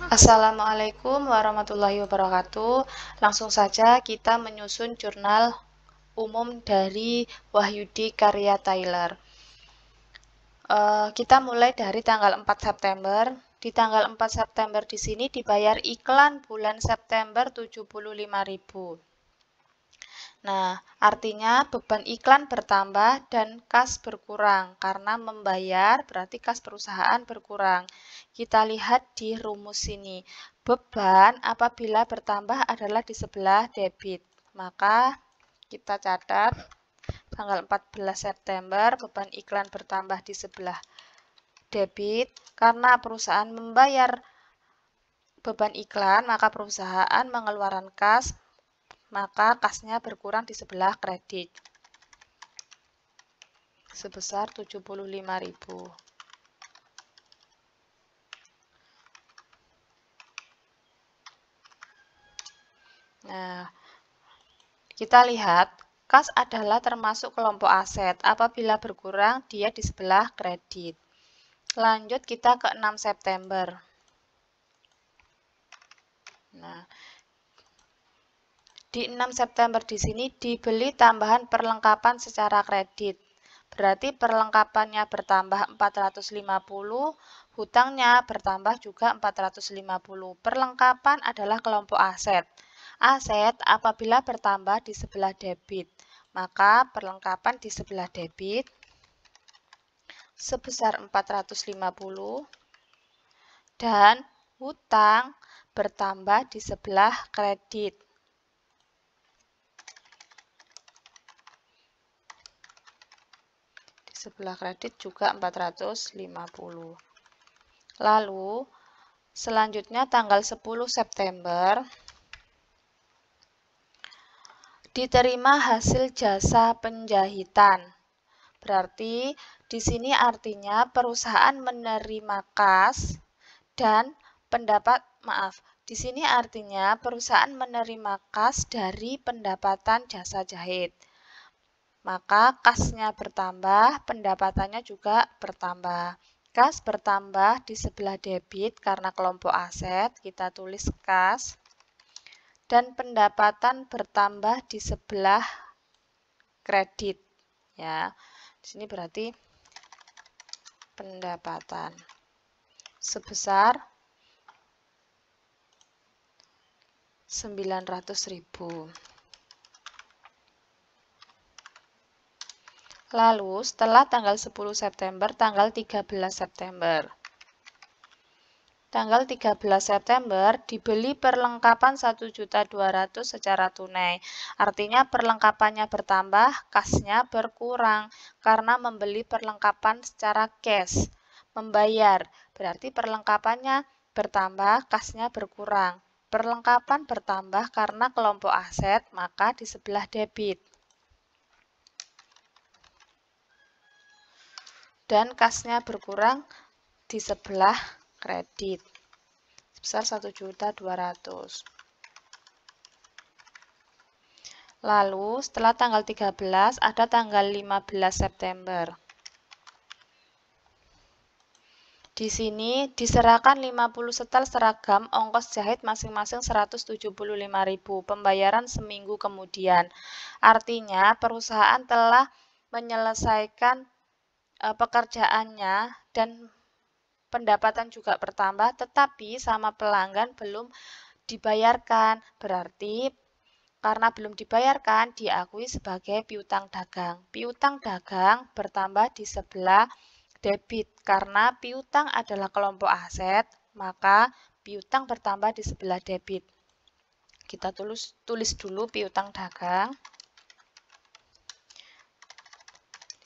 Assalamualaikum warahmatullahi wabarakatuh. Langsung saja kita menyusun jurnal umum dari Wahyudi karya Tyler. Kita mulai dari tanggal 4 September. Di tanggal 4 September di sini dibayar iklan bulan September 75.000. Nah, artinya beban iklan bertambah dan kas berkurang. Karena membayar berarti kas perusahaan berkurang. Kita lihat di rumus ini. Beban apabila bertambah adalah di sebelah debit. Maka kita catat tanggal 14 September beban iklan bertambah di sebelah debit. Karena perusahaan membayar beban iklan, maka perusahaan mengeluarkan kas, maka kasnya berkurang di sebelah kredit sebesar 75.000. Nah, kita lihat kas adalah termasuk kelompok aset. Apabila berkurang, dia di sebelah kredit. Lanjut kita ke 6 September. Nah, di 6 September di sini dibeli tambahan perlengkapan secara kredit. Berarti perlengkapannya bertambah 450, hutangnya bertambah juga 450. Perlengkapan adalah kelompok aset. Aset apabila bertambah di sebelah debit, maka perlengkapan di sebelah debit sebesar 450 dan hutang bertambah di sebelah kredit. Sebelah kredit juga 450. Lalu selanjutnya tanggal 10 September diterima hasil jasa penjahitan. Berarti di sini artinya perusahaan menerima kas dan di sini artinya perusahaan menerima kas dari pendapatan jasa jahit. Maka kasnya bertambah, pendapatannya juga bertambah. Kas bertambah di sebelah debit karena kelompok aset, kita tulis kas. Dan pendapatan bertambah di sebelah kredit. Ya, di sini berarti pendapatan sebesar 900.000. Lalu setelah tanggal 10 September, tanggal 13 September. Tanggal 13 September dibeli perlengkapan 1.200.000 secara tunai. Artinya perlengkapannya bertambah, kasnya berkurang karena membeli perlengkapan secara cash. Membayar, berarti perlengkapannya bertambah, kasnya berkurang. Perlengkapan bertambah karena kelompok aset, maka di sebelah debit. Dan kasnya berkurang di sebelah kredit sebesar 1.200.000. Lalu setelah tanggal 13 ada tanggal 15 September. Di sini diserahkan 50 setel seragam, ongkos jahit masing-masing 175.000, pembayaran seminggu kemudian. Artinya perusahaan telah menyelesaikan pekerjaannya dan pendapatan juga bertambah, tetapi sama pelanggan belum dibayarkan. Berarti karena belum dibayarkan, diakui sebagai piutang dagang. Piutang dagang bertambah di sebelah debit. Karena piutang adalah kelompok aset, maka piutang bertambah di sebelah debit. Kita tulis dulu piutang dagang.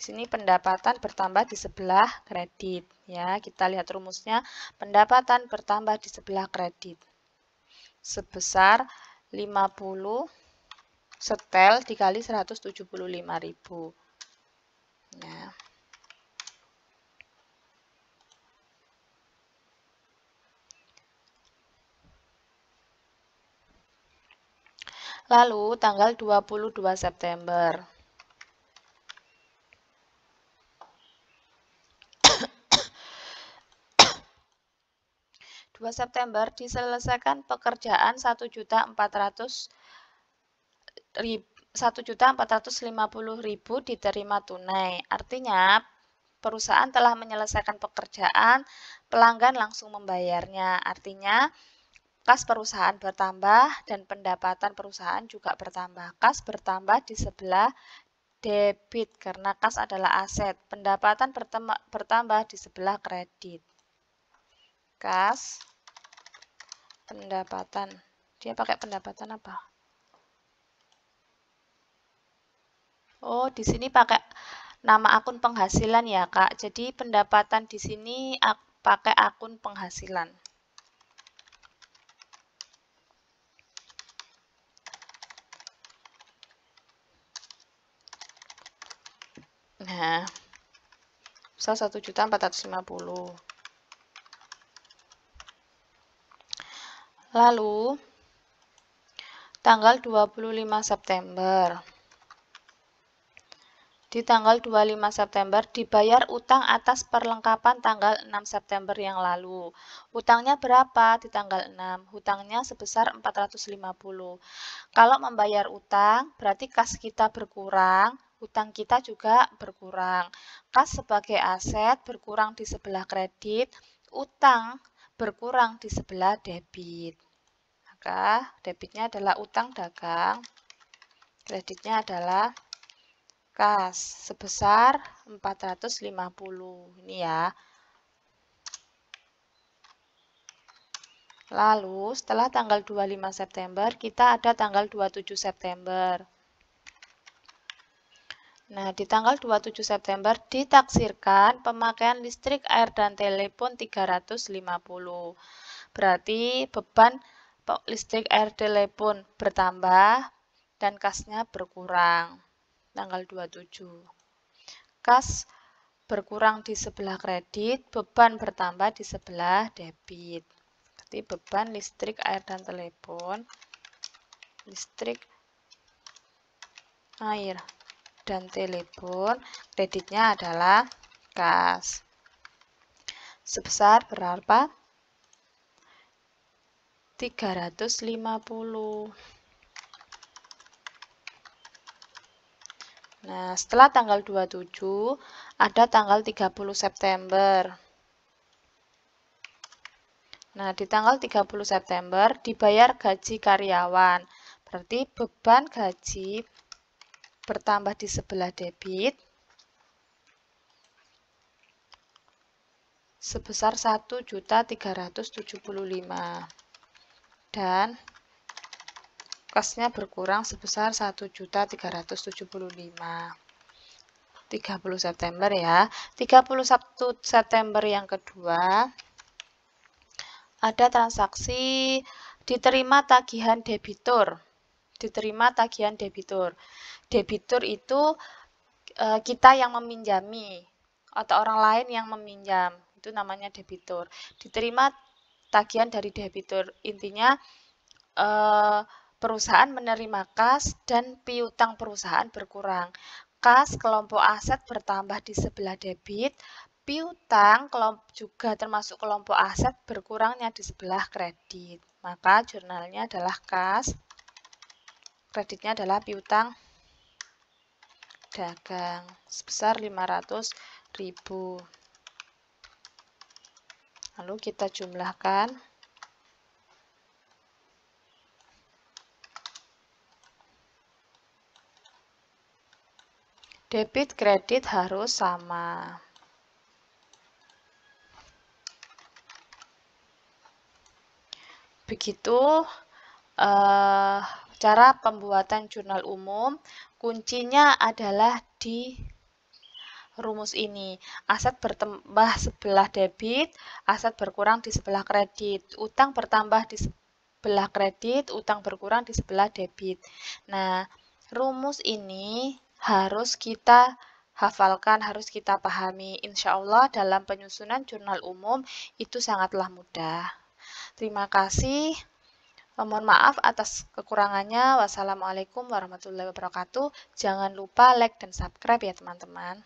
Di sini pendapatan bertambah di sebelah kredit. Ya, kita lihat rumusnya. Pendapatan bertambah di sebelah kredit sebesar 50 setel dikali 175.000. Ya. Lalu tanggal 22 September. 2 September diselesaikan pekerjaan 1.450.000 diterima tunai. Artinya, perusahaan telah menyelesaikan pekerjaan, pelanggan langsung membayarnya. Artinya, kas perusahaan bertambah dan pendapatan perusahaan juga bertambah. Kas bertambah di sebelah debit karena kas adalah aset. Pendapatan bertambah di sebelah kredit. Kas, pendapatan. Dia pakai pendapatan apa? Oh, di sini pakai nama akun penghasilan ya, Kak. Jadi pendapatan di sini pakai akun penghasilan. Nah, 1.450.000. Lalu, tanggal 25 September. Di tanggal 25 September dibayar utang atas perlengkapan tanggal 6 September yang lalu. Utangnya berapa di tanggal 6? Hutangnya sebesar 450. Kalau membayar utang, berarti kas kita berkurang, utang kita juga berkurang. Kas sebagai aset berkurang di sebelah kredit, utang berkurang di sebelah debit. Maka debitnya adalah utang dagang, kreditnya adalah kas sebesar 450. Ini ya. Lalu setelah tanggal 25 September, kita ada tanggal 27 September. Nah, di tanggal 27 September ditaksirkan pemakaian listrik, air, dan telepon 350. Berarti beban listrik, air, telepon bertambah dan kasnya berkurang. Tanggal 27. Kas berkurang di sebelah kredit, beban bertambah di sebelah debit. Berarti beban listrik, air, dan telepon, listrik, air, dan telepon, kreditnya adalah kas. Sebesar berapa? 350. Nah, setelah tanggal 27, ada tanggal 30 September. Nah, di tanggal 30 September dibayar gaji karyawan. Berarti beban gaji bertambah di sebelah debit sebesar 1.375. Dan kasnya berkurang sebesar 1.375. 30 September ya. 31 September yang kedua, ada transaksi diterima tagihan debitur. Diterima tagihan debitur. Debitur itu kita yang meminjami atau orang lain yang meminjam. Itu namanya debitur. Diterima tagihan dari debitur. Intinya perusahaan menerima kas dan piutang perusahaan berkurang. Kas kelompok aset bertambah di sebelah debit, piutang juga termasuk kelompok aset berkurangnya di sebelah kredit. Maka jurnalnya adalah kas, kreditnya adalah piutang dagang sebesar 500.000. Lalu kita jumlahkan. Debit kredit harus sama. Begitu cara pembuatan jurnal umum. Kuncinya adalah di rumus ini. Aset bertambah sebelah debit, aset berkurang di sebelah kredit. Utang bertambah di sebelah kredit, utang berkurang di sebelah debit. Nah, rumus ini harus kita hafalkan, harus kita pahami. Insya Allah dalam penyusunan jurnal umum itu sangatlah mudah. Terima kasih. Mohon maaf atas kekurangannya. Wassalamualaikum warahmatullahi wabarakatuh. Jangan lupa like dan subscribe ya teman-teman.